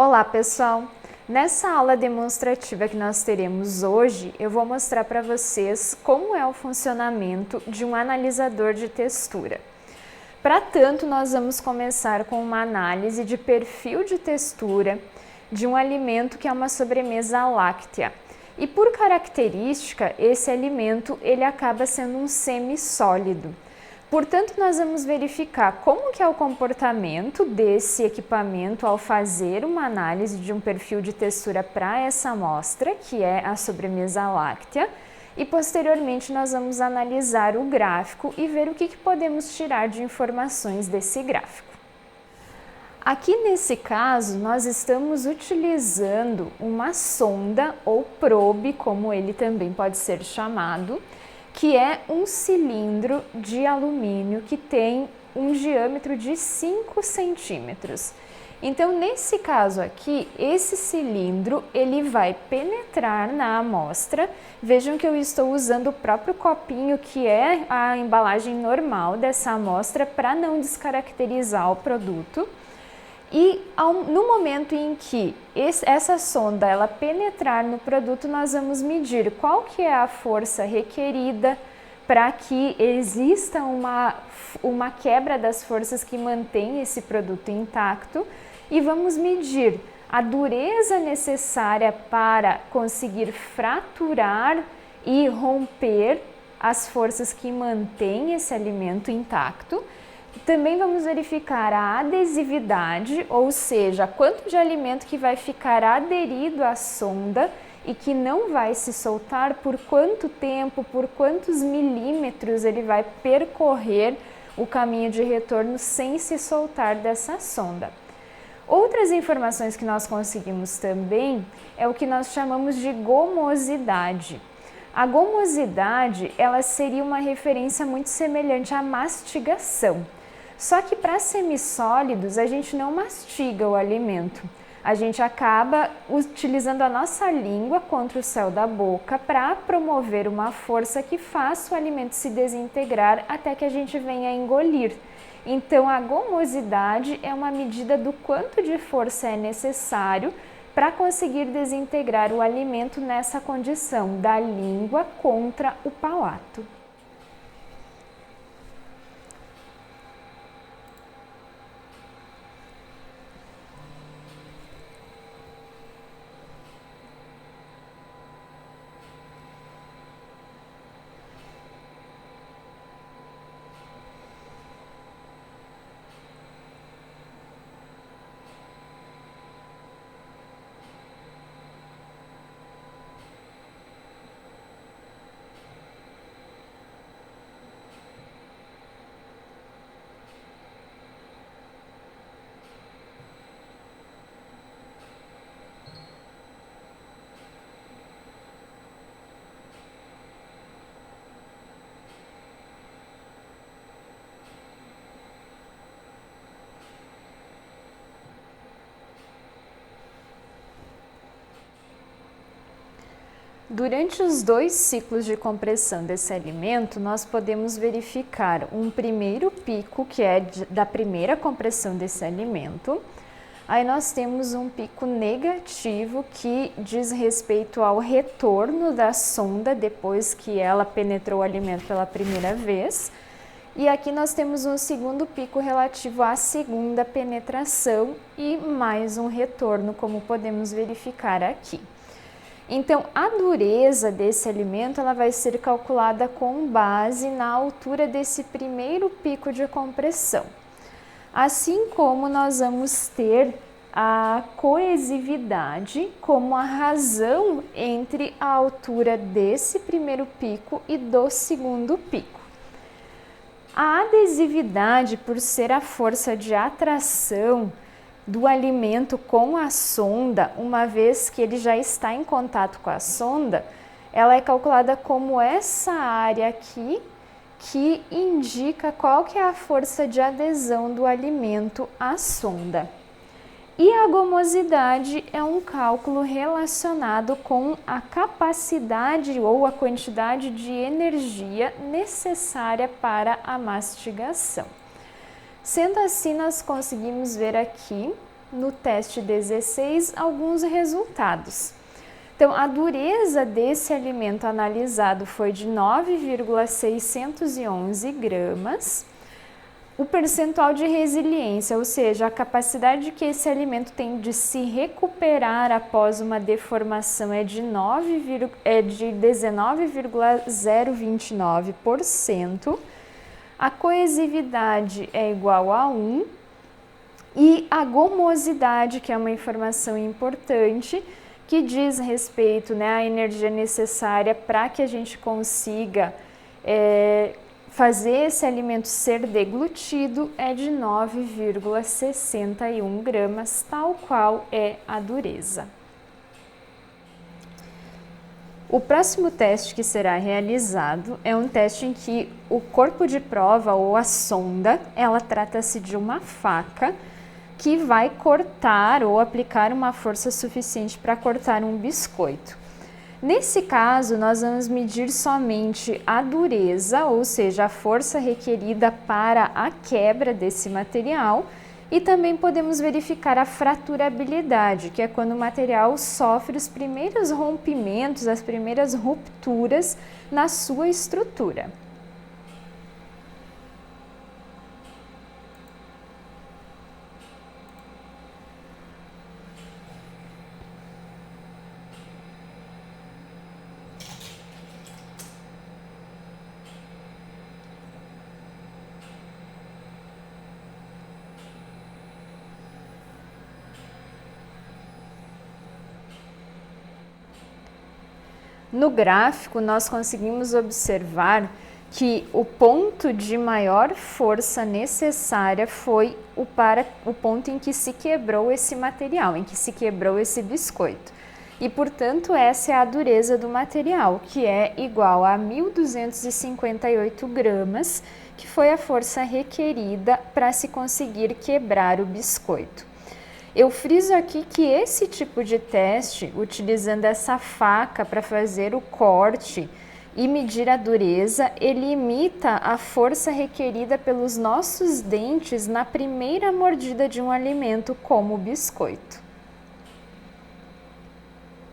Olá pessoal! Nessa aula demonstrativa que nós teremos hoje, eu vou mostrar para vocês como é o funcionamento de um analisador de textura. Para tanto, nós vamos começar com uma análise de perfil de textura de um alimento que é uma sobremesa láctea. E por característica, esse alimento ele acaba sendo um semissólido. Portanto, nós vamos verificar como que é o comportamento desse equipamento ao fazer uma análise de um perfil de textura para essa amostra, que é a sobremesa láctea, e posteriormente nós vamos analisar o gráfico e ver o que podemos tirar de informações desse gráfico. Aqui nesse caso, nós estamos utilizando uma sonda ou probe, como ele também pode ser chamado, que é um cilindro de alumínio que tem um diâmetro de 5 centímetros. Então, nesse caso aqui, esse cilindro ele vai penetrar na amostra. Vejam que eu estou usando o próprio copinho, que é a embalagem normal dessa amostra, para não descaracterizar o produto. E no momento em que essa sonda ela penetrar no produto, nós vamos medir qual que é a força requerida para que exista uma quebra das forças que mantém esse produto intacto, e vamos medir a dureza necessária para conseguir fraturar e romper as forças que mantêm esse alimento intacto. Também vamos verificar a adesividade, ou seja, quanto de alimento que vai ficar aderido à sonda e que não vai se soltar, por quanto tempo, por quantos milímetros ele vai percorrer o caminho de retorno sem se soltar dessa sonda. Outras informações que nós conseguimos também é o que nós chamamos de gomosidade. A gomosidade, ela seria uma referência muito semelhante à mastigação. Só que para semissólidos a gente não mastiga o alimento. A gente acaba utilizando a nossa língua contra o céu da boca para promover uma força que faça o alimento se desintegrar até que a gente venha a engolir. Então a gomosidade é uma medida do quanto de força é necessário para conseguir desintegrar o alimento nessa condição da língua contra o palato. Durante os 2 ciclos de compressão desse alimento, nós podemos verificar um primeiro pico, que é da primeira compressão desse alimento. Aí nós temos um pico negativo, que diz respeito ao retorno da sonda depois que ela penetrou o alimento pela primeira vez. E aqui nós temos um segundo pico relativo à segunda penetração e mais um retorno, como podemos verificar aqui. Então, a dureza desse alimento ela vai ser calculada com base na altura desse primeiro pico de compressão. Assim como nós vamos ter a coesividade como a razão entre a altura desse primeiro pico e do segundo pico. A adesividade, por ser a força de atração do alimento com a sonda, uma vez que ele já está em contato com a sonda, ela é calculada como essa área aqui, que indica qual que é a força de adesão do alimento à sonda. E a gomosidade é um cálculo relacionado com a capacidade ou a quantidade de energia necessária para a mastigação. Sendo assim, nós conseguimos ver aqui no teste 16 alguns resultados. Então, a dureza desse alimento analisado foi de 9,611 gramas. O percentual de resiliência, ou seja, a capacidade que esse alimento tem de se recuperar após uma deformação é de 19,029%. A coesividade é igual a 1. E a gomosidade, que é uma informação importante, que diz respeito, né, à energia necessária para que a gente consiga fazer esse alimento ser deglutido, é de 9,61 gramas, tal qual é a dureza. O próximo teste que será realizado é um teste em que o corpo de prova, ou a sonda, ela trata-se de uma faca que vai cortar ou aplicar uma força suficiente para cortar um biscoito. Nesse caso, nós vamos medir somente a dureza, ou seja, a força requerida para a quebra desse material, e também podemos verificar a fraturabilidade, que é quando o material sofre os primeiros rompimentos, as primeiras rupturas na sua estrutura. No gráfico, nós conseguimos observar que o ponto de maior força necessária foi o ponto em que se quebrou esse material, em que se quebrou esse biscoito. E, portanto, essa é a dureza do material, que é igual a 1.258 gramas, que foi a força requerida para se conseguir quebrar o biscoito. Eu friso aqui que esse tipo de teste, utilizando essa faca para fazer o corte e medir a dureza, ele imita a força requerida pelos nossos dentes na primeira mordida de um alimento, como o biscoito.